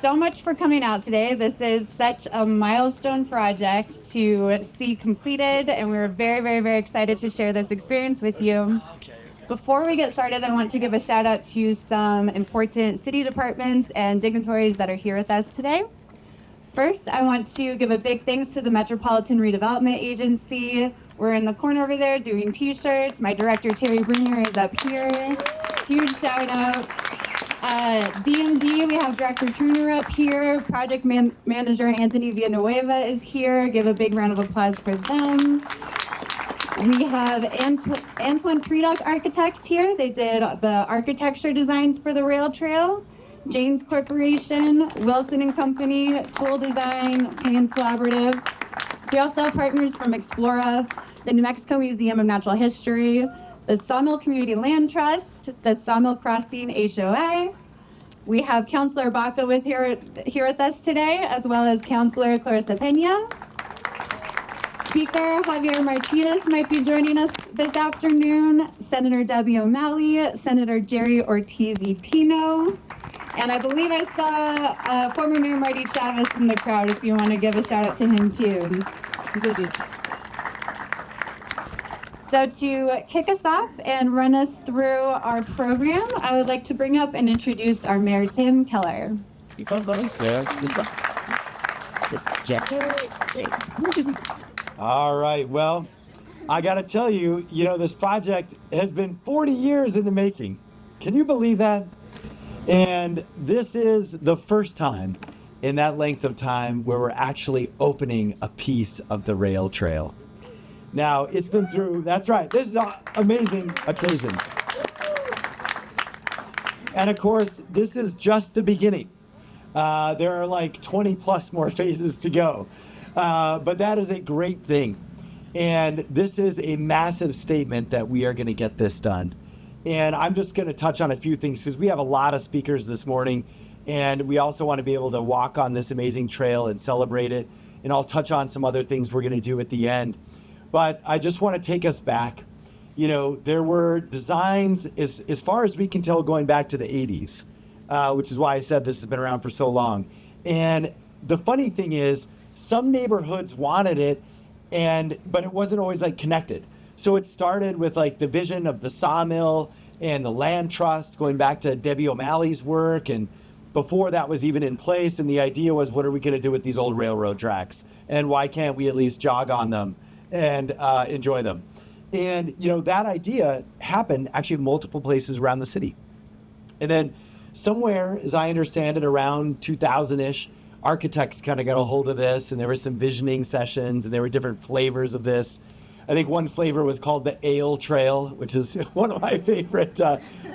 so much for coming out today. This is such a milestone project to see completed, and we're very, very, very excited to share this experience with you. Before we get started, I want to give a shout out to some important city departments and dignitaries that are here with us today. First, I want to give a big thanks to the Metropolitan Redevelopment Agency. We're in the corner over there doing t-shirts. My director, Terry Bringer, is up here. Huge shout out. DMD, we have Director Turner up here. Project Manager Anthony Villanueva is here. Give a big round of applause for them. We have Antoine Predock Architects here. They did the architecture designs for the rail trail. James Corporation, Wilson and Company, Tool Design, Pan Collaborative. We also have partners from Explora, the New Mexico Museum of Natural History, the Sawmill Community Land Trust, the Sawmill Crossing HOA. We have Councilor Baca here with us today, as well as Councilor Clarissa Pena. Speaker Javier Martinez might be joining us this afternoon, Senator Debbie O'Malley, Senator Jerry Ortiz-Pino, and I believe I saw former Mayor Marty Chavez in the crowd, if you want to give a shout out to him too. So to kick us off and run us through our program, I would like to bring up and introduce our Mayor, Tim Keller. All right, well, I got to tell you, this project has been 40 years in the making. Can you believe that? And this is the first time in that length of time where we're actually opening a piece of the rail trail. Now, it's been through, that's right, this is an amazing occasion. And of course, this is just the beginning. There are like 20 plus more phases to go. But that is a great thing. And this is a massive statement that we are going to get this done. And I'm just going to touch on a few things because we have a lot of speakers this morning. And we also want to be able to walk on this amazing trail and celebrate it. And I'll touch on some other things we're going to do at the end. But I just want to take us back. There were designs, as far as we can tell, going back to the 80s, which is why I said this has been around for so long. And the funny thing is, some neighborhoods wanted it, but it wasn't always connected. So it started with the vision of the sawmill and the land trust, going back to Debbie O'Malley's work, and before that was even in place. And the idea was, what are we going to do with these old railroad tracks? And why can't we at least jog on them and enjoy them? And that idea happened actually in multiple places around the city. And then somewhere, as I understand it, around 2000-ish, architects kind of got a hold of this, and there were some visioning sessions, and there were different flavors of this. I think one flavor was called the Ale Trail, which is one of my favorite.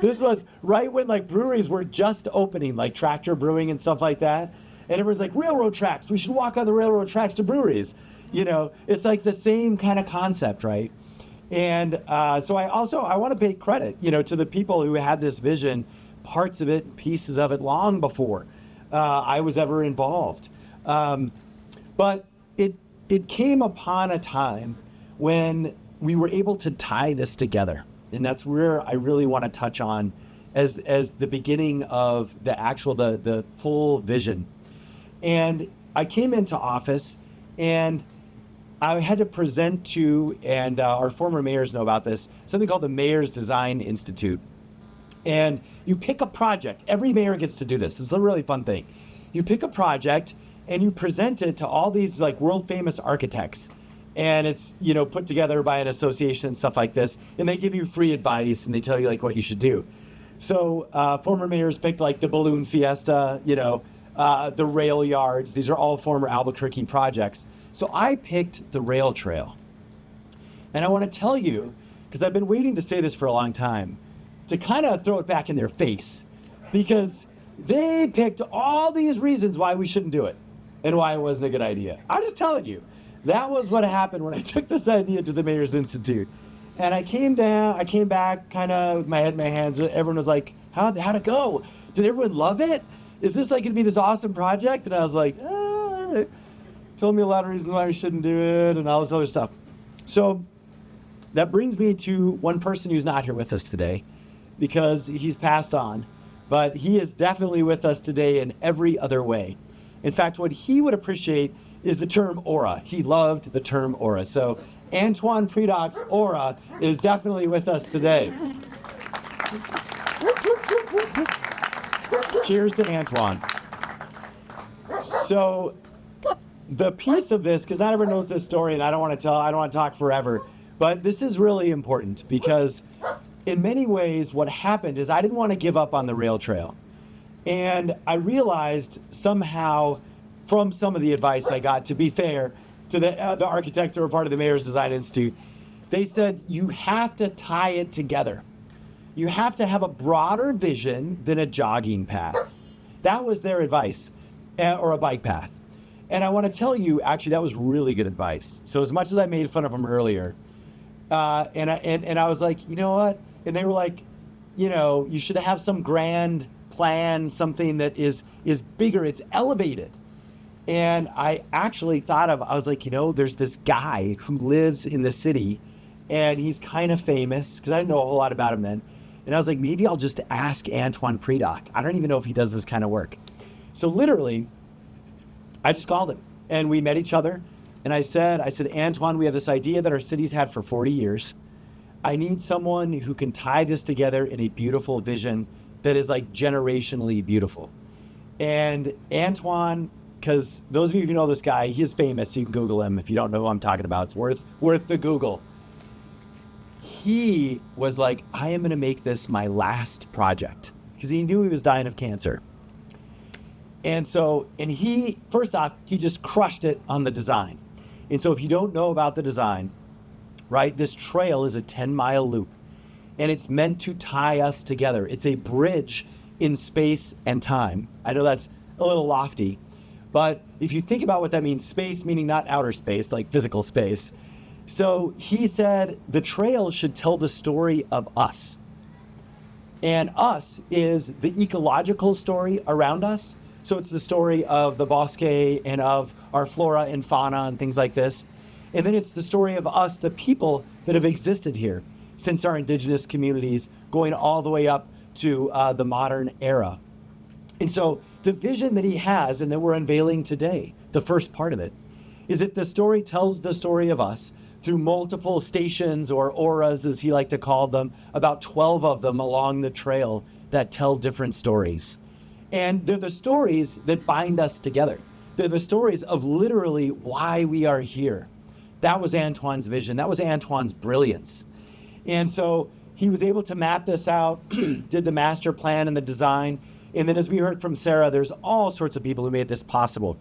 This was right when breweries were just opening, like Tractor Brewing and stuff like that. And everyone's like, railroad tracks, we should walk on the railroad tracks to breweries. It's the same kind of concept, right? And so I want to pay credit, to the people who had this vision, parts of it, pieces of it, long before I was ever involved. But it came upon a time when we were able to tie this together. And that's where I really want to touch on as the beginning of the full vision. And I came into office and I had to present to, and our former mayors know about this, something called the Mayor's Design Institute. And you pick a project. Every mayor gets to do this. It's a really fun thing. You pick a project and you present it to all these world famous architects. And it's, put together by an association and stuff like this. And they give you free advice and they tell you what you should do. So former mayors picked the Balloon Fiesta, the rail yards. These are all former Albuquerque projects. So I picked the rail trail. And I want to tell you, because I've been waiting to say this for a long time, to kind of throw it back in their face, because they picked all these reasons why we shouldn't do it and why it wasn't a good idea. I'm just telling you, that was what happened when I took this idea to the Mayor's Institute. And I came back kind of with my head in my hands. Everyone was like, how'd it go? Did everyone love it? Is this going to be this awesome project? And I was like, told me a lot of reasons why we shouldn't do it and all this other stuff. So that brings me to one person who's not here with us today, because he's passed on. but he is definitely with us today in every other way. In fact, what he would appreciate is the term aura. He loved the term aura. So Antoine Predoc's aura is definitely with us today. Cheers to Antoine. So the piece of this, because not everyone knows this story, and I don't want to talk forever, but this is really important because in many ways what happened is I didn't want to give up on the rail trail. And I realized somehow from some of the advice I got, to be fair to the architects that were part of the Mayor's Design Institute, they said you have to tie it together. You have to have a broader vision than a jogging path. That was their advice, or a bike path. And I want to tell you, actually, that was really good advice. So as much as I made fun of them earlier, and I was like, you know what? And they were like, you know, you should have some grand plan, something that is bigger, it's elevated. And I actually I was like, you know, there's this guy who lives in the city and he's kind of famous because I didn't know a whole lot about him then. And I was like, maybe I'll just ask Antoine Predoc. I don't even know if he does this kind of work. So literally, I just called him and we met each other. And I said, Antoine, we have this idea that our city's had for 40 years. I need someone who can tie this together in a beautiful vision that is like generationally beautiful. And Antoine, because those of you who know this guy, he is famous. You can Google him if you don't know who I'm talking about. It's worth the Google. He was like, I am going to make this my last project because he knew he was dying of cancer. And so, he, first off, he just crushed it on the design. And so if you don't know about the design, right, this trail is a 10-mile loop and it's meant to tie us together. It's a bridge in space and time. I know that's a little lofty, but if you think about what that means, space meaning not outer space, like physical space. So he said the trail should tell the story of us. And us is the ecological story around us. So it's the story of the bosque and of our flora and fauna and things like this. And then it's the story of us, the people that have existed here since our indigenous communities, going all the way up to the modern era. And so the vision that he has and that we're unveiling today, the first part of it, is that the story tells the story of us through multiple stations or auras, as he liked to call them, about 12 of them along the trail that tell different stories. And they're the stories that bind us together. They're the stories of literally why we are here. That was Antoine's vision. That was Antoine's brilliance. And so he was able to map this out, did the master plan and the design. And then as we heard from Sarah, there's all sorts of people who made this possible.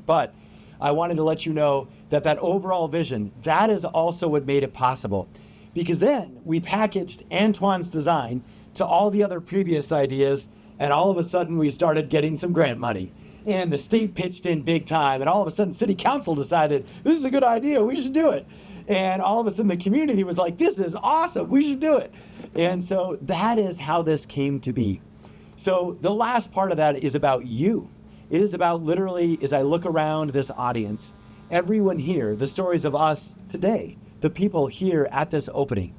But I wanted to let you know that that overall vision, that is also what made it possible. Because then we packaged Antoine's design to all the other previous ideas, and all of a sudden we started getting some grant money. And the state pitched in big time, and all of a sudden city council decided, this is a good idea, we should do it. And all of a sudden the community was like, this is awesome, we should do it. And so that is how this came to be. So the last part of that is about you. It is about literally, as I look around this audience, everyone here, the stories of us today, the people here at this opening.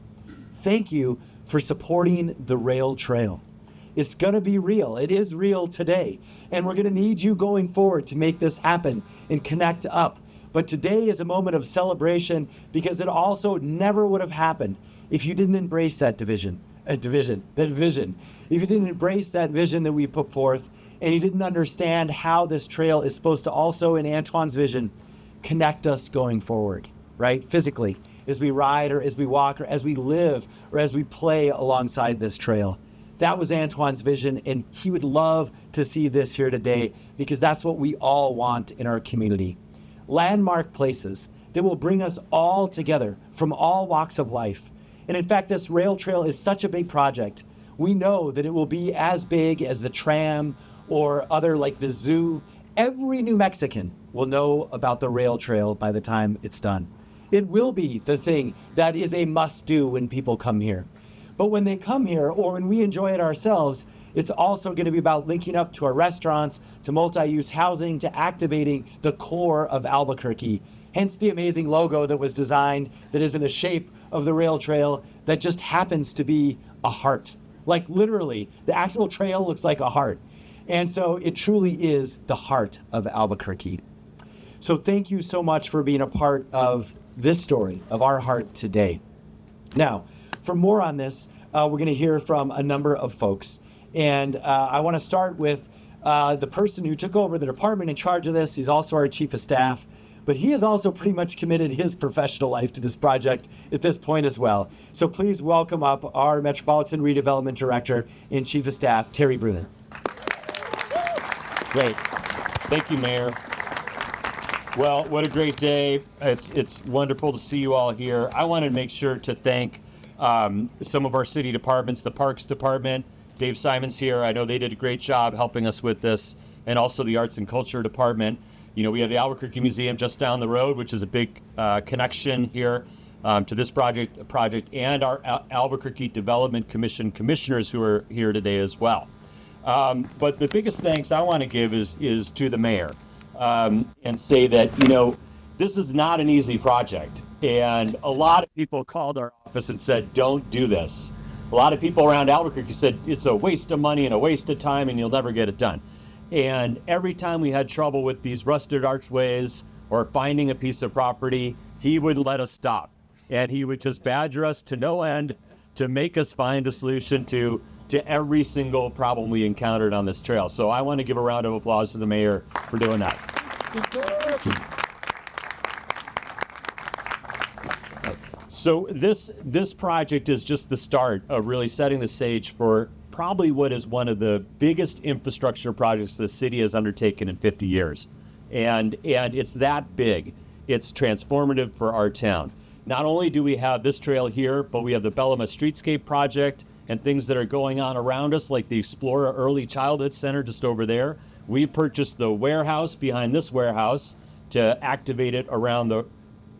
Thank you for supporting the rail trail. It's going to be real. It is real today. And we're going to need you going forward to make this happen and connect up. But today is a moment of celebration because it also never would have happened if you didn't embrace that vision. If you didn't embrace that vision that we put forth, and you didn't understand how this trail is supposed to also, in Antoine's vision, connect us going forward, right? Physically, as we ride or as we walk or as we live or as we play alongside this trail. That was Antoine's vision, and he would love to see this here today because that's what we all want in our community. Landmark places that will bring us all together from all walks of life. And in fact, this rail trail is such a big project. We know that it will be as big as the tram or other like the zoo. Every New Mexican will know about the rail trail by the time it's done. It will be the thing that is a must-do when people come here. But when they come here or when we enjoy it ourselves, it's also going to be about linking up to our restaurants, to multi-use housing, to activating the core of Albuquerque. Hence the amazing logo that was designed that is in the shape of the rail trail that just happens to be a heart, Like literally, the actual trail looks like a heart. And so it truly is the heart of Albuquerque. So thank you so much for being a part of this story, of our heart today. Now, for more on this, we're going to hear from a number of folks. And I want to start with the person who took over the department in charge of this. He's also our chief of staff, but he has also pretty much committed his professional life to this project at this point as well. So please welcome up our Metropolitan Redevelopment Director and Chief of Staff, Terry Bruin. Great. Thank you, Mayor. Well, what a great day. It's wonderful to see you all here. I wanted to make sure to thank some of our city departments, the Parks Department. Dave Simon's here. I know they did a great job helping us with this, and also the Arts and Culture Department. You know, we have the Albuquerque Museum just down the road, which is a big connection here to this project, and our Albuquerque Development Commission commissioners who are here today as well. But the biggest thanks I want to give is to the mayor, and say that, you know, this is not an easy project. And a lot of people called our office and said, don't do this. A lot of people around Albuquerque said, it's a waste of money and a waste of time and you'll never get it done. And every time we had trouble with these rusted archways or finding a piece of property, he would let us stop. And he would just badger us to no end to make us find a solution to every single problem we encountered on this trail. So I want to give a round of applause to the mayor for doing that. So this project is just the start of really setting the stage for probably what is one of the biggest infrastructure projects the city has undertaken in 50 years. And it's that big. It's transformative for our town. Not only do we have this trail here, but we have the Bellama Streetscape project and things that are going on around us, like the Explorer Early Childhood Center just over there. We purchased the warehouse behind this warehouse to activate it around the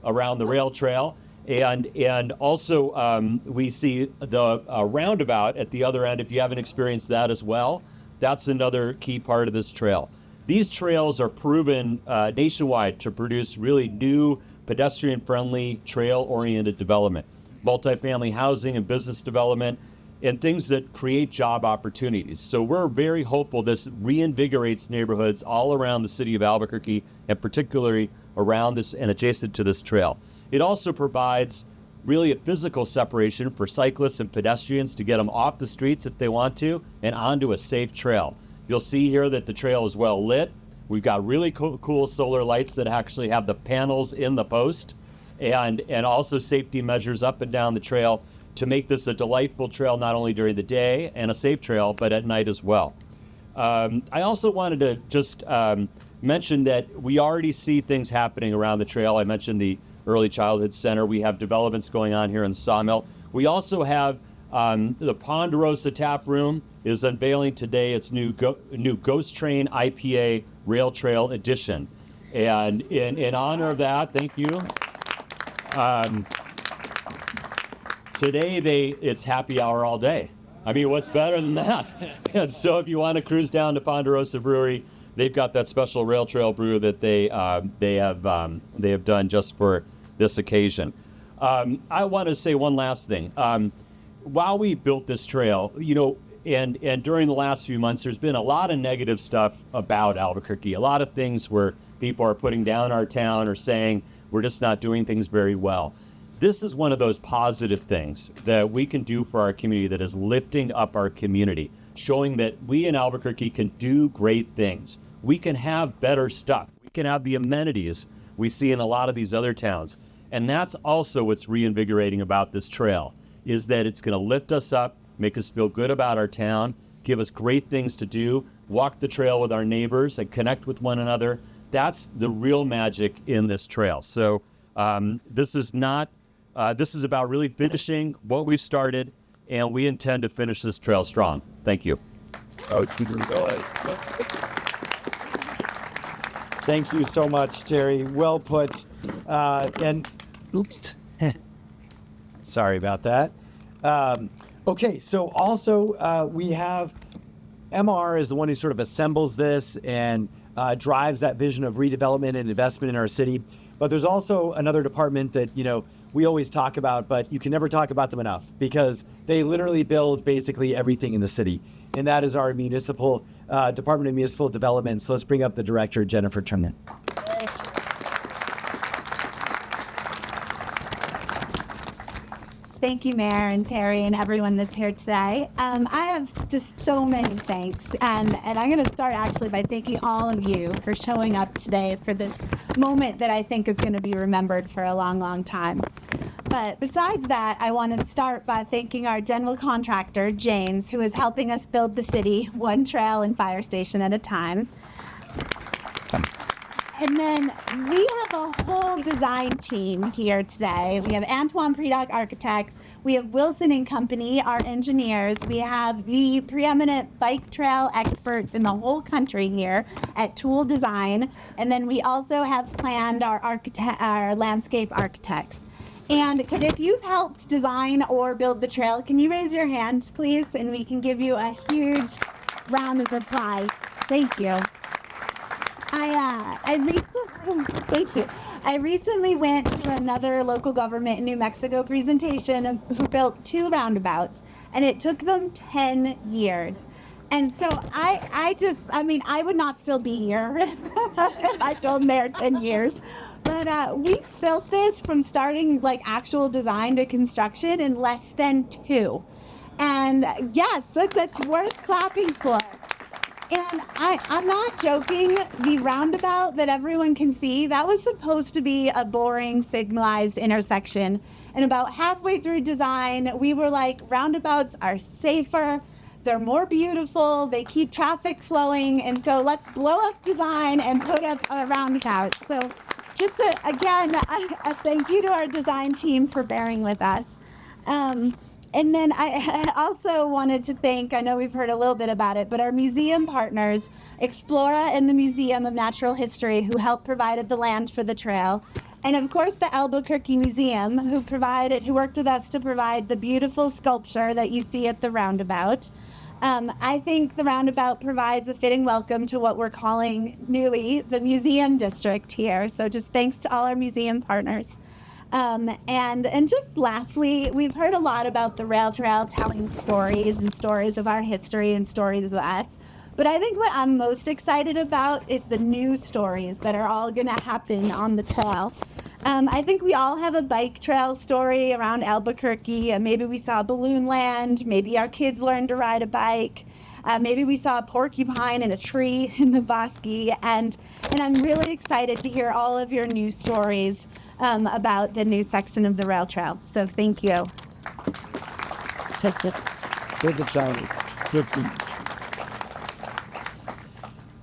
rail trail. And also we see the roundabout at the other end. If you haven't experienced that as well, that's another key part of this trail. These trails are proven nationwide to produce really new pedestrian-friendly, trail-oriented development, multifamily housing and business development, and things that create job opportunities. So we're very hopeful this reinvigorates neighborhoods all around the city of Albuquerque, and particularly around this and adjacent to this trail. It also provides really a physical separation for cyclists and pedestrians to get them off the streets if they want to and onto a safe trail. You'll see here that the trail is well lit. We've got really cool solar lights that actually have the panels in the post, and also safety measures up and down the trail to make this a delightful trail not only during the day and a safe trail, but at night as well. I also wanted to just mention that we already see things happening around the trail. I mentioned the Early Childhood Center. We have developments going on here in Sawmill. We also have the Ponderosa Tap Room is unveiling today its new Ghost Train IPA Rail Trail Edition. And in honor of that, thank you. Today it's happy hour all day. I mean, what's better than that? And so if you want to cruise down to Ponderosa Brewery, they've got that special rail trail brew that they have done just for this occasion. I want to say one last thing. While we built this trail, you know, and during the last few months, there's been a lot of negative stuff about Albuquerque. A lot of things where people are putting down our town or saying we're just not doing things very well. This is one of those positive things that we can do for our community that is lifting up our community, showing that we in Albuquerque can do great things. We can have better stuff. We can have the amenities we see in a lot of these other towns. And that's also what's reinvigorating about this trail, is that it's going to lift us up, make us feel good about our town, give us great things to do, walk the trail with our neighbors and connect with one another. That's the real magic in this trail. So this is about really finishing what we've started, and we intend to finish this trail strong. Thank you. Thank you so much, Terry. Well put. And oops. Sorry about that. Okay, so also we have MR is the one who sort of assembles this and drives that vision of redevelopment and investment in our city. But there's also another department that, you know, we always talk about, but you can never talk about them enough because they literally build basically everything in the city. And that is our municipal Department of Municipal Development. So let's bring up the director, Jennifer Turner. Thank you, Mayor and Terry and everyone that's here today. I have just so many thanks, and I'm going to start actually by thanking all of you for showing up today for this moment that I think is going to be remembered for a long, long time. But besides that, I want to start by thanking our general contractor, James, who is helping us build the city one trail and fire station at a time. And then we have a whole design team here today. We have Antoine Predock Architects. We have Wilson and Company, our engineers. We have the preeminent bike trail experts in the whole country here at Tool Design. And then we also have planned our landscape architects. And if you've helped design or build the trail, can you raise your hand, please? And we can give you a huge round of applause. Thank you. I recently went to another local government in New Mexico presentation who built 2 roundabouts, and it took them 10 years. And so I would not still be here if I told Mayor 10 years. But we built this from starting like actual design to construction in less than 2. And yes, that's worth clapping for. And I'm not joking, the roundabout that everyone can see, that was supposed to be a boring signalized intersection. And about halfway through design, we were like, roundabouts are safer, they're more beautiful, they keep traffic flowing, and so let's blow up design and put up a roundabout. So just again, a thank you to our design team for bearing with us. And then I also wanted to thank, I know we've heard a little bit about it, but our museum partners, Explora and the Museum of Natural History, who helped provided the land for the trail. And of course, the Albuquerque Museum, who worked with us to provide the beautiful sculpture that you see at the roundabout. I think the roundabout provides a fitting welcome to what we're calling newly the Museum District here. So just thanks to all our museum partners. And just lastly, we've heard a lot about the rail trail telling stories and stories of our history and stories of us. But I think what I'm most excited about is the new stories that are all going to happen on the trail. I think we all have a bike trail story around Albuquerque. Maybe we saw balloon land. Maybe our kids learned to ride a bike. Maybe we saw a porcupine in a tree in the bosque. And I'm really excited to hear all of your new stories about the new section of the rail trail. So thank you.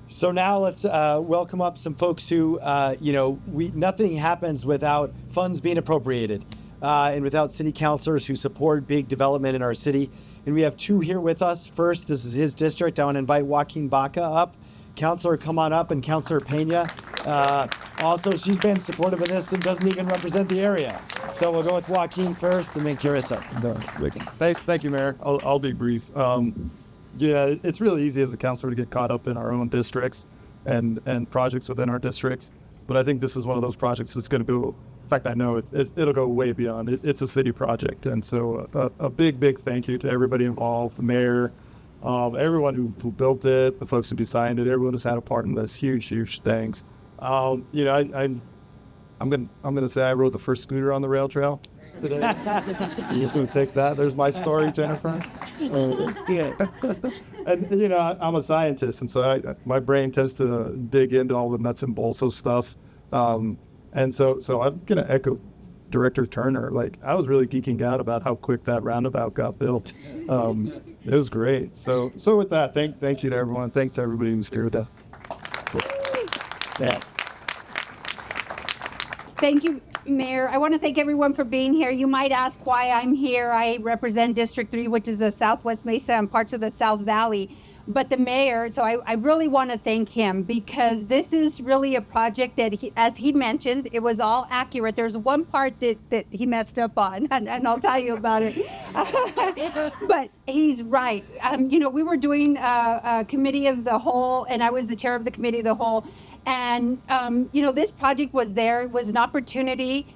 So now let's welcome up some folks who, nothing happens without funds being appropriated and without city councilors who support big development in our city. And we have 2 here with us. First, this is his district. I want to invite Joaquin Baca up. Councilor, come on up, and Councilor Pena. Also, she's been supportive of this and doesn't even represent the area. So we'll go with Joaquin first and then Carissa. Thank you, Mayor. I'll be brief. Yeah, it's really easy as a councilor to get caught up in our own districts and projects within our districts. But I think this is one of those projects that's going to go, in fact, I know it'll go way beyond. It's a city project. And so a big thank you to everybody involved, the mayor, everyone who built it, the folks who designed it, everyone who's had a part in this. Huge thanks. I'm gonna say I rode the first scooter on the rail trail today. You're just gonna take that. There's my story, Jennifer. And I'm a scientist, and so my brain tends to dig into all the nuts and bolts of stuff. And so I'm gonna echo Director Turner. Like, I was really geeking out about how quick that roundabout got built. It was great. So with that, thank you to everyone. Thanks to everybody who's here with that. Yeah. Thank you, Mayor. I want to thank everyone for being here. You might ask why I'm here. I represent District 3, which is the Southwest Mesa and parts of the South Valley. But the mayor, so I really want to thank him because this is really a project that, as he mentioned, it was all accurate. There's one part that he messed up on, and I'll tell you about it. But he's right. We were doing a committee of the whole, and I was the chair of the committee of the whole. And, this project was there. It was an opportunity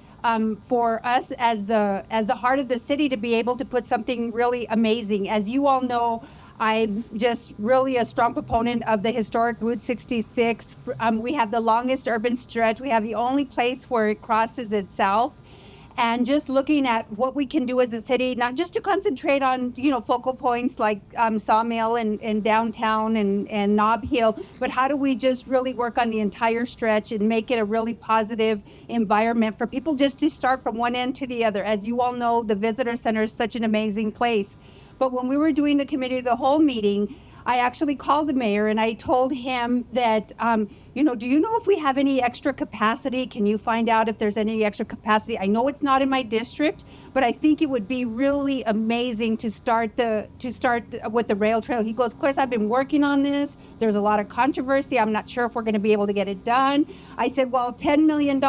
for us as the heart of the city to be able to put something really amazing. As you all know, I'm just really a strong proponent of the historic Route 66. We have the longest urban stretch. We have the only place where it crosses itself. And just looking at what we can do as a city, not just to concentrate on, focal points like Sawmill and downtown and Nob Hill, but how do we just really work on the entire stretch and make it a really positive environment for people just to start from one end to the other. As you all know, the visitor center is such an amazing place. But when we were doing the committee of the whole meeting, I actually called the mayor and I told him that, do you know if we have any extra capacity? Can you find out if there's any extra capacity? I know it's not in my district, but I think it would be really amazing to start with the rail trail. He goes, of course, I've been working on this. There's a lot of controversy. I'm not sure if we're going to be able to get it done. I said, well, $10 million,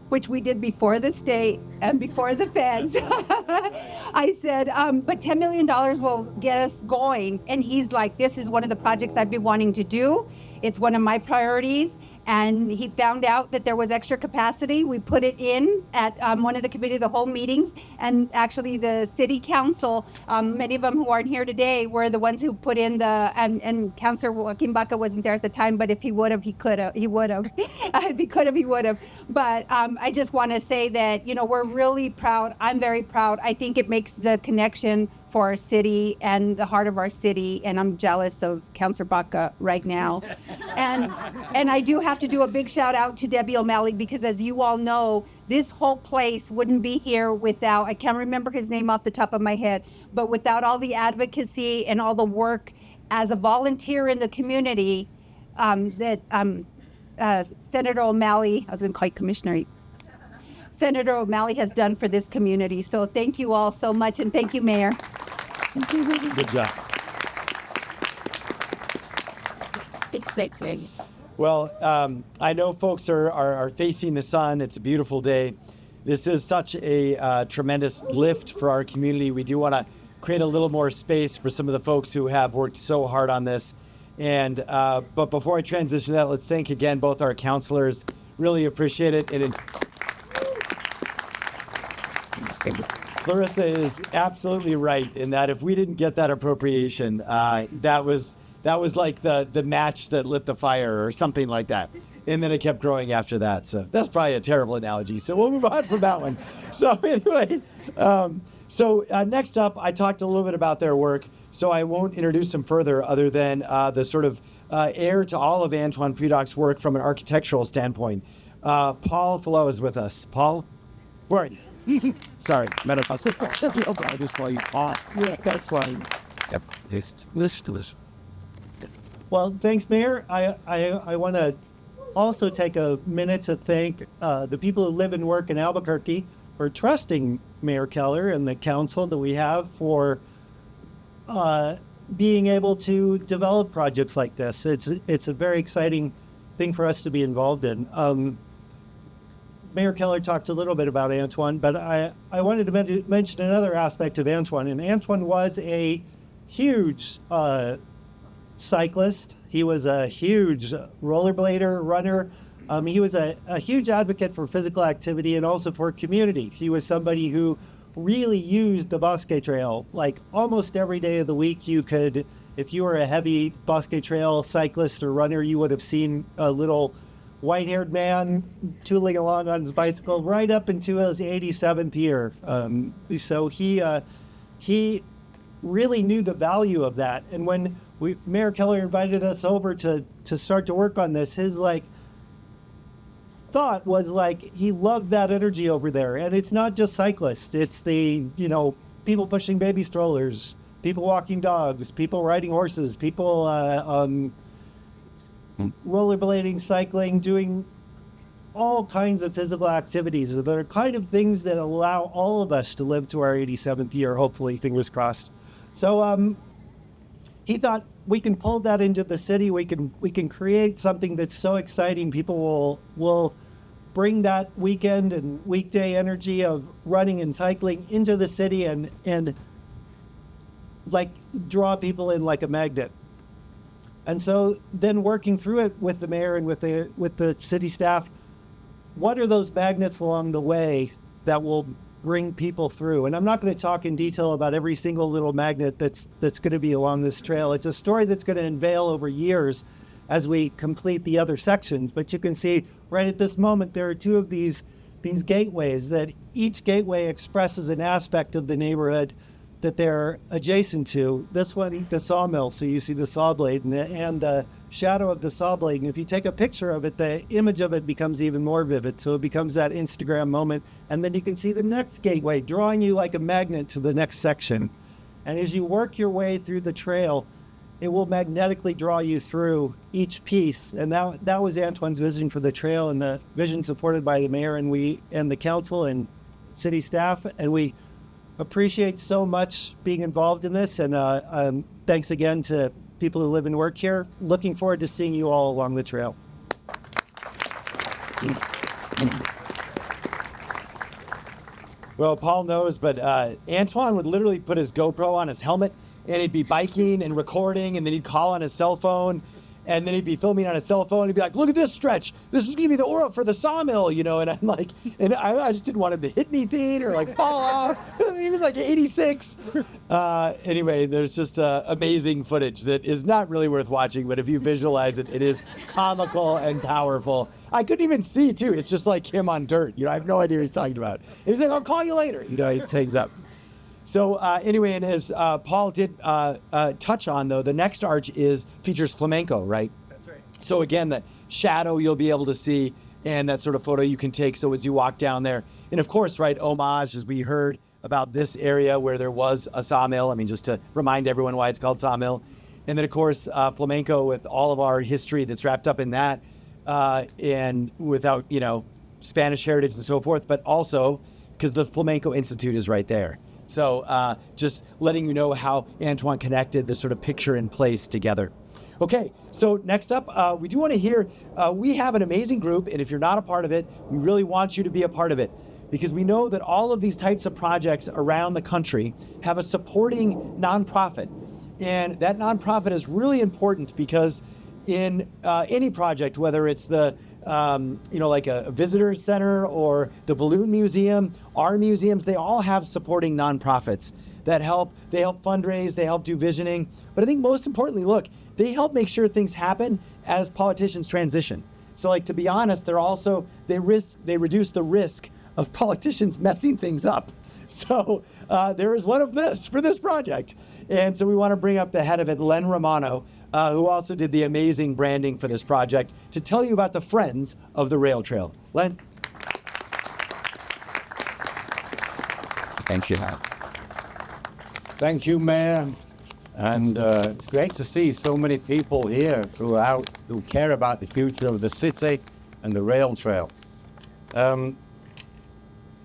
which we did before the state and before the feds. I said, but $10 million will get us going. And he's like, this is one of the projects I've been wanting to do. It's one of my priorities. And he found out that there was extra capacity. We put it in at one of the committee of the whole meetings. And actually the city council, many of them who aren't here today, were the ones who put in and Councilor Joaquin Baca wasn't there at the time, but if he would have, he could have, he would have. If he could have, he would have. But I just want to say that, we're really proud. I'm very proud. I think it makes the connection for our city and the heart of our city, and I'm jealous of Councilor Baca right now. And I do have to do a big shout out to Debbie O'Malley, because as you all know, this whole place wouldn't be here without, I can't remember his name off the top of my head, but without all the advocacy and all the work as a volunteer in the community that Senator O'Malley, I was going to call you Commissioner, Senator O'Malley has done for this community. So thank you all so much, and thank you, Mayor. Good job. Well, I know folks are facing the sun. It's a beautiful day. This is such a tremendous lift for our community. We do want to create a little more space for some of the folks who have worked so hard on this. And but before I transition to that, let's thank again both our counselors. Really appreciate it. Clarissa is absolutely right in that if we didn't get that appropriation, that was like the match that lit the fire or something like that. And then it kept growing after that. So that's probably a terrible analogy. So we'll move on from that one. So anyway, next up, I talked a little bit about their work, so I won't introduce them further other than the sort of heir to all of Antoine Pudoc's work from an architectural standpoint. Paul Fallot is with us. Paul, where are you? Sorry, I just saw you. Yeah, that's fine. Yep. Listen. Well, thanks, Mayor. I want to also take a minute to thank the people who live and work in Albuquerque for trusting Mayor Keller and the council that we have for being able to develop projects like this. It's a very exciting thing for us to be involved in. Mayor Keller talked a little bit about Antoine, but I wanted to mention another aspect of Antoine. And Antoine was a huge cyclist. He was a huge rollerblader, runner. He was a huge advocate for physical activity and also for community. He was somebody who really used the Bosque Trail. Like almost every day of the week, you could, if you were a heavy Bosque Trail cyclist or runner, you would have seen a little white-haired man tooling along on his bicycle right up into his 87th year. So he really knew the value of that. And when Mayor Keller invited us over to start to work on this, his thought was he loved that energy over there. And it's not just cyclists. It's the, people pushing baby strollers, people walking dogs, people riding horses, people rollerblading, cycling, doing all kinds of physical activities. They're kind of things that allow all of us to live to our 87th year, hopefully, fingers crossed. So he thought we can pull that into the city. We can create something that's so exciting. People will bring that weekend and weekday energy of running and cycling into the city and draw people in like a magnet. And so then working through it with the mayor and with the city staff, what are those magnets along the way that will bring people through. And I'm not going to talk in detail about every single little magnet that's going to be along this trail. It's a story that's going to unveil over years as we complete the other sections. But you can see right at this moment, there are two of these gateways that each gateway expresses an aspect of the neighborhood that they're adjacent to. This one, the sawmill, so you see the saw blade and the shadow of the saw blade. And if you take a picture of it, the image of it becomes even more vivid. So it becomes that Instagram moment. And then you can see the next gateway drawing you like a magnet to the next section. And as you work your way through the trail, it will magnetically draw you through each piece. And that was Antoine's vision for the trail, and the vision supported by the mayor and the council and city staff. And we appreciate so much being involved in this. And thanks again to people who live and work here. Looking forward to seeing you all along the trail. Well, Paul knows, but Antoine would literally put his GoPro on his helmet, and he'd be biking and recording, and then he'd call on his cell phone, and then he'd be filming on his cell phone. He'd be like, "Look at this stretch. This is going to be the aura for the sawmill," you know. And I'm like, and I just didn't want him to hit anything or like fall off. He was like 86. Anyway, there's just amazing footage that is not really worth watching, but if you visualize it, it is comical and powerful. I couldn't even see too. It's just like him on dirt. You know, I have no idea what he's talking about. And he's like, "I'll call you later." You know, he takes up. So anyway, and as Paul did touch on, though, the next arch features flamenco, right? That's right. So again, the shadow you'll be able to see, and that sort of photo you can take. So as you walk down there, and of course, right, homage, as we heard about this area where there was a sawmill. I mean, just to remind everyone why it's called Sawmill. And then of course, flamenco with all of our history that's wrapped up in that, and without, you know, Spanish heritage and so forth, but also because the Flamenco Institute is right there. So just letting you know how Antoine connected this sort of picture in place together. Okay, so next up, we do want to hear, we have an amazing group, and if you're not a part of it, we really want you to be a part of it, because we know that all of these types of projects around the country have a supporting nonprofit. And that nonprofit is really important because in any project, whether it's the you know, like a visitor center or the balloon museum, our museums, they all have supporting nonprofits that help. They help fundraise, they help do visioning. But I think most importantly, look, they help make sure things happen as politicians transition. So like, to be honest, they reduce the risk of politicians messing things up. So there is one of this for this project. And so we want to bring up the head of it, Len Romano, who also did the amazing branding for this project, to tell you about the Friends of the Rail Trail. Len? Thank you. Thank you, Mayor. And it's great to see so many people here who care about the future of the city and the rail trail.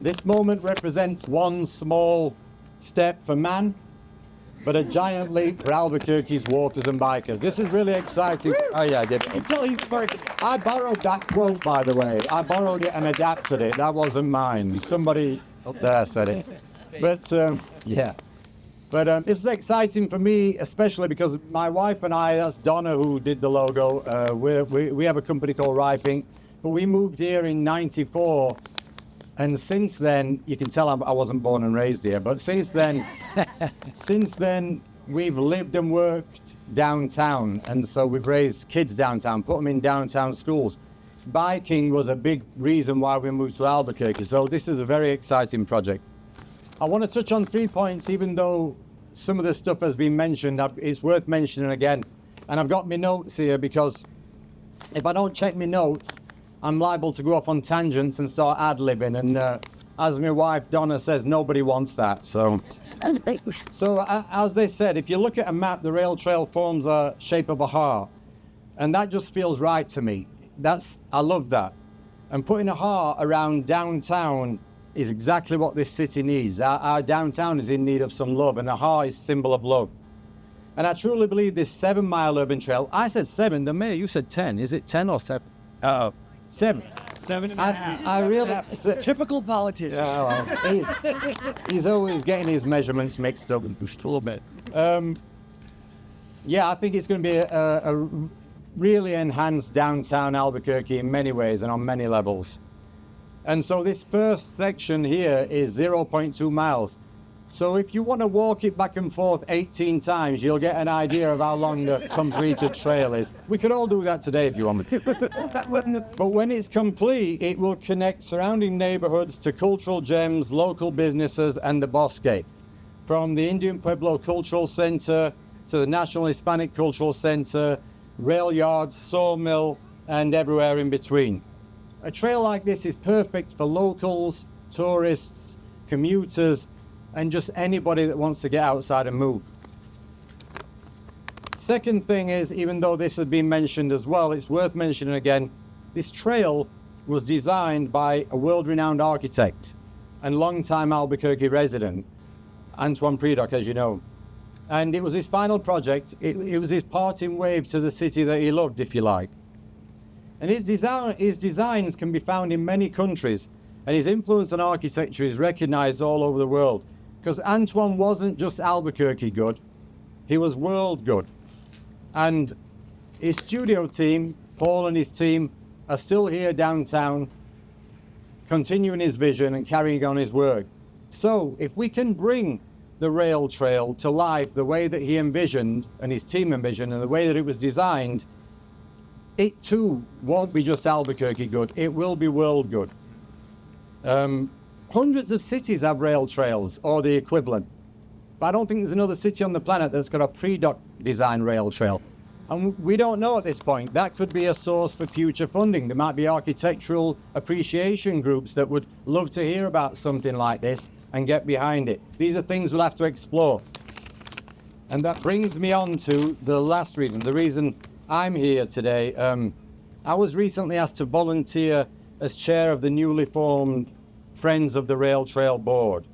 This moment represents one small step for man, but a giant leap for Albuquerque's walkers and bikers. This is really exciting. Oh yeah, I did. Until he's working. I borrowed that quote, by the way. I borrowed it and adapted it. That wasn't mine. Somebody up there said it. But yeah. But it's exciting for me, especially because my wife and I, that's Donna who did the logo. We have a company called Riping, but we moved here in '94. And since then, you can tell I wasn't born and raised here, but since then, we've lived and worked downtown. And so we've raised kids downtown, put them in downtown schools. Biking was a big reason why we moved to Albuquerque. So this is a very exciting project. I want to touch on 3 points, even though some of this stuff has been mentioned. It's worth mentioning again. And I've got my notes here because if I don't check my notes, I'm liable to go off on tangents and start ad-libbing, and as my wife Donna says, nobody wants that. So as they said, if you look at a map, the rail trail forms a shape of a heart, and that just feels right to me. I love that. And putting a heart around downtown is exactly what this city needs. Our downtown is in need of some love, and a heart is a symbol of love. And I truly believe this 7-mile urban trail. I said 7. The mayor, you said 10. Is it 10 or 7? 7. 7.5. I really Typical politician. He's always getting his measurements mixed up just a little bit. Yeah, I think it's going to be a really enhanced downtown Albuquerque in many ways and on many levels. And so this first section here is 0.2 miles. So if you want to walk it back and forth 18 times, you'll get an idea of how long the completed trail is. We could all do that today if you want. But when it's complete, it will connect surrounding neighborhoods to cultural gems, local businesses, and the Bosque. From the Indian Pueblo Cultural Center to the National Hispanic Cultural Center, rail yards, sawmill, and everywhere in between. A trail like this is perfect for locals, tourists, commuters, and just anybody that wants to get outside and move. Second thing is, even though this has been mentioned as well, it's worth mentioning again, this trail was designed by a world-renowned architect and longtime Albuquerque resident, Antoine Predock, as you know. And it was his final project. It was his parting wave to the city that he loved, if you like. And his designs can be found in many countries, and his influence on architecture is recognized all over the world. Because Antoine wasn't just Albuquerque good, he was world good. And his studio team, Paul and his team, are still here downtown, continuing his vision and carrying on his work. So if we can bring the rail trail to life the way that he envisioned and his team envisioned and the way that it was designed, it too won't be just Albuquerque good, it will be world good. Hundreds of cities have rail trails or the equivalent, but I don't think there's another city on the planet that's got a Predock design rail trail. And we don't know at this point. That could be a source for future funding. There might be architectural appreciation groups that would love to hear about something like this and get behind it. These are things we'll have to explore. And that brings me on to the last reason, the reason I'm here today. I was recently asked to volunteer as chair of the newly formed Friends of the Rail Trail board.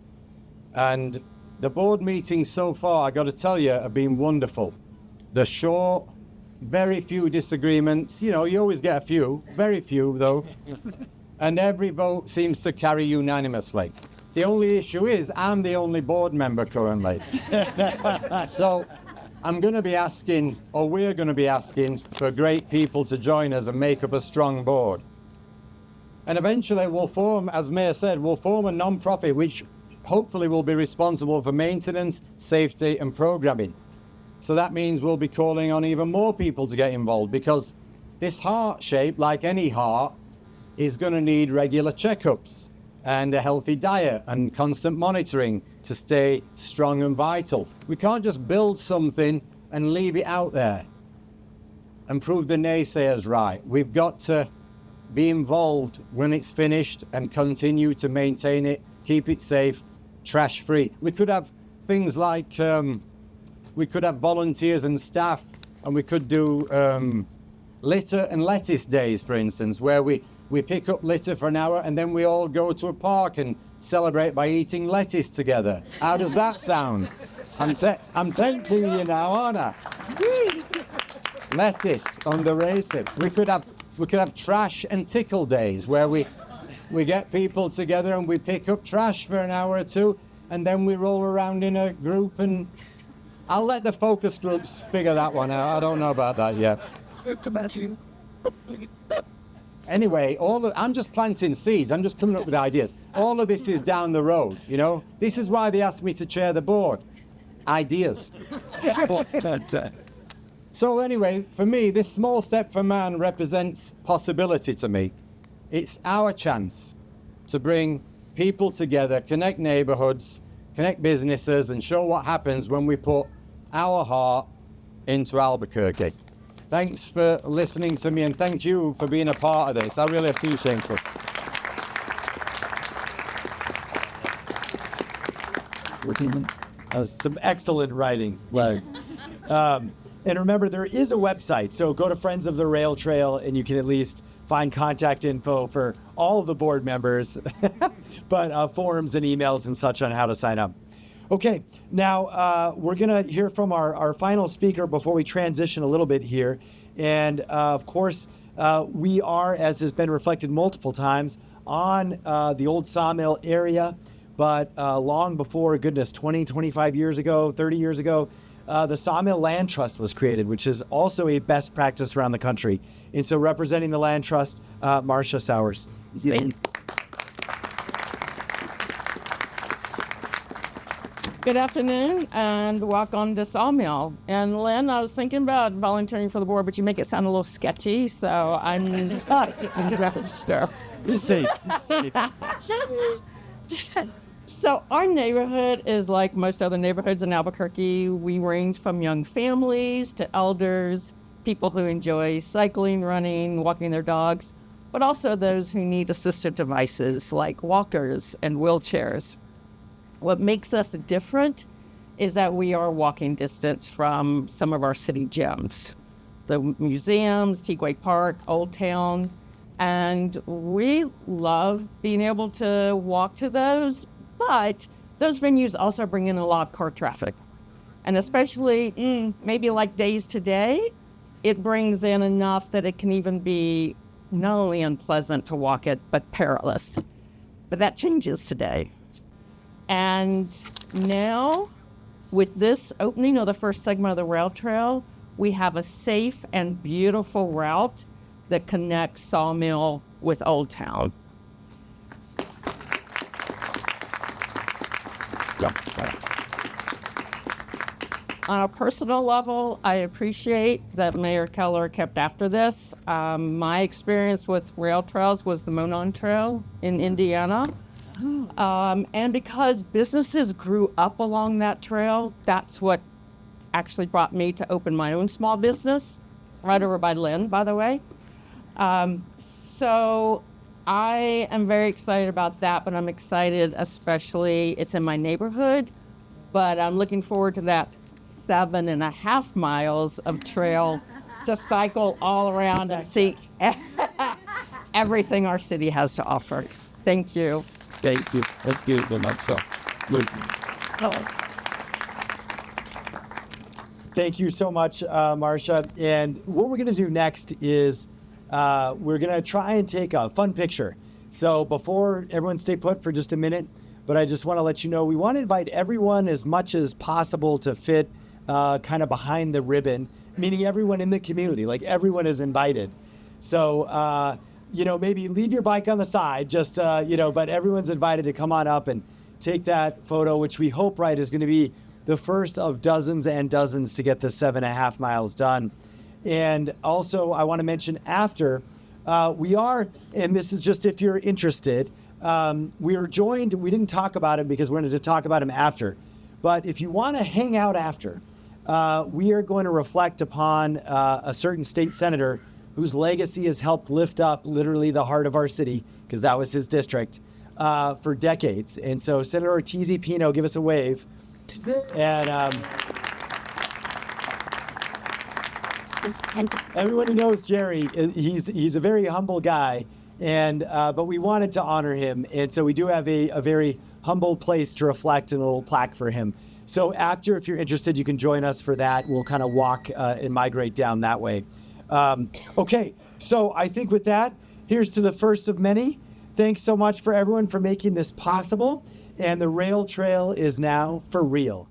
And the board meetings so far, I got to tell you, have been wonderful. They're short, very few disagreements. You know, you always get a few, very few though. And every vote seems to carry unanimously. The only issue is I'm the only board member currently. So I'm going to be asking, or we're going to be asking, for great people to join us and make up a strong board. And eventually we'll form, as Mayor said, we'll form a non-profit which hopefully will be responsible for maintenance, safety and programming. So that means we'll be calling on even more people to get involved, because this heart shape, like any heart, is going to need regular checkups and a healthy diet and constant monitoring to stay strong and vital. We can't just build something and leave it out there and prove the naysayers right. We've got to be involved when it's finished and continue to maintain it, keep it safe, trash free. We could have things like, we could have volunteers and staff, and we could do litter and lettuce days, for instance, where we pick up litter for an hour and then we all go to a park and celebrate by eating lettuce together. How does that sound? I'm tempting you now, aren't I? Lettuce, underrated. We could have trash and tickle days where we get people together and we pick up trash for an hour or two and then we roll around in a group, and I'll let the focus groups figure that one out. I don't know about that yet. Anyway, I'm just planting seeds. I'm just coming up with ideas. All of this is down the road, you know. This is why they asked me to chair the board. Ideas. So anyway, for me, this small step for man represents possibility to me. It's our chance to bring people together, connect neighborhoods, connect businesses, and show what happens when we put our heart into Albuquerque. Thanks for listening to me, and thank you for being a part of this. I really appreciate it. Some excellent writing. And remember, there is a website, so go to Friends of the Rail Trail and you can at least find contact info for all of the board members, but forums and emails and such on how to sign up. Okay, now we're going to hear from our final speaker before we transition a little bit here. And of course, we are, as has been reflected multiple times, on the old Sawmill area, but long before, goodness, 20, 25 years ago, 30 years ago, the Sawmill Land Trust was created, which is also a best practice around the country. And so representing the Land Trust, Marcia Sowers. Good afternoon, and welcome to Sawmill. And Lynn, I was thinking about volunteering for the board, but you make it sound a little sketchy, so I'm sure. Be safe. Be safe. So our neighborhood is like most other neighborhoods in Albuquerque. We range from young families to elders, people who enjoy cycling, running, walking their dogs, but also those who need assistive devices like walkers and wheelchairs. What makes us different is that we are walking distance from some of our city gems, the museums, Teague Park, Old Town, and we love being able to walk to those, but those venues also bring in a lot of car traffic. And especially maybe like days today, it brings in enough that it can even be not only unpleasant to walk it, but perilous. But that changes today. And now, with this opening of the first segment of the rail trail, we have a safe and beautiful route that connects Sawmill with Old Town. On a personal level, I appreciate that Mayor Keller kept after this. My experience with rail trails was the Monon Trail in Indiana. And because businesses grew up along that trail, that's what actually brought me to open my own small business, right over by Lynn, by the way. So I am very excited about that, but I'm excited especially, it's in my neighborhood, but I'm looking forward to that 7.5 miles of trail to cycle all around and see everything our city has to offer. Thank you. Thank you. That's good. Very much so. Good. Thank you so much, Marcia. And what we're going to do next is we're going to try and take a fun picture. So before everyone stay put for just a minute, but I just want to let you know, we want to invite everyone as much as possible to fit kind of behind the ribbon, meaning everyone in the community, like everyone is invited. So, maybe leave your bike on the side, just, but everyone's invited to come on up and take that photo, which we hope, right, is going to be the first of dozens and dozens to get the 7.5 miles done. And also, I want to mention after, we are, and this is just if you're interested, we are joined, we didn't talk about him because we're going to talk about him after, but if you want to hang out after, we are going to reflect upon a certain state senator whose legacy has helped lift up literally the heart of our city, because that was his district, for decades. And so Senator Ortiz-Pino, give us a wave. And everyone who knows Jerry, he's a very humble guy, and but we wanted to honor him. And so we do have a very humble place to reflect and a little plaque for him. So after, if you're interested, you can join us for that. We'll kind of walk and migrate down that way. Okay, so I think with that, here's to the first of many. Thanks so much for everyone for making this possible. And the rail trail is now for real.